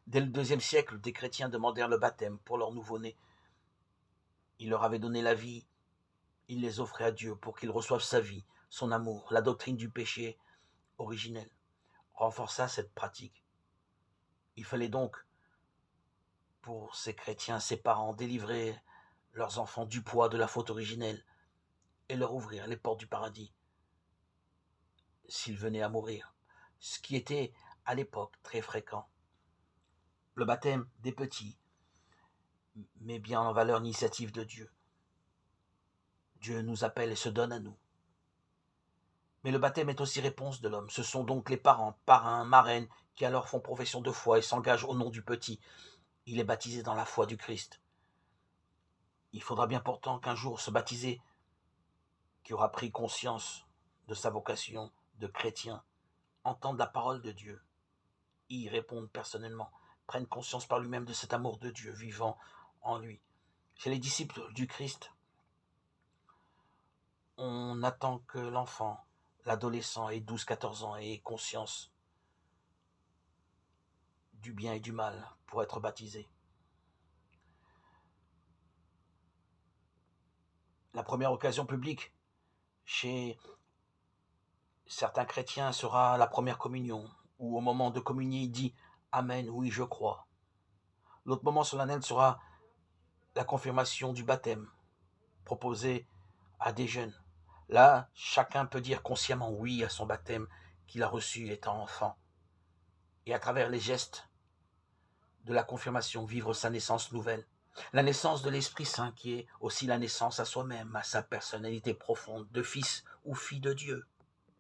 Dès le deuxième siècle, des chrétiens demandèrent le baptême pour leur nouveau-né. Il leur avait donné la vie, il les offrait à Dieu pour qu'ils reçoivent sa vie, son amour. La doctrine du péché originel renforça cette pratique. Il fallait donc, pour ces chrétiens, ces parents, délivrer leurs enfants du poids de la faute originelle et leur ouvrir les portes du paradis s'ils venaient à mourir, ce qui était à l'époque très fréquent. Le baptême des petits met bien en valeur l'initiative de Dieu. Dieu nous appelle et se donne à nous. Mais le baptême est aussi réponse de l'homme. Ce sont donc les parents, parrains, marraines, qui alors font profession de foi et s'engagent au nom du petit. Il est baptisé dans la foi du Christ. Il faudra bien pourtant qu'un jour ce baptisé, qui aura pris conscience de sa vocation de chrétien, entende la parole de Dieu, y réponde personnellement, prenne conscience par lui-même de cet amour de Dieu vivant en lui. Chez les disciples du Christ, on attend que l'enfant, l'adolescent ait 12-14 ans et ait conscience du bien et du mal pour être baptisé. La première occasion publique chez certains chrétiens sera la première communion, où au moment de communier, il dit « Amen, oui, je crois ». L'autre moment solennel sera la confirmation du baptême, proposé à des jeunes. Là, chacun peut dire consciemment oui à son baptême qu'il a reçu étant enfant. Et à travers les gestes de la confirmation, vivre sa naissance nouvelle. La naissance de l'Esprit Saint qui est aussi la naissance à soi-même, à sa personnalité profonde de fils ou fille de Dieu.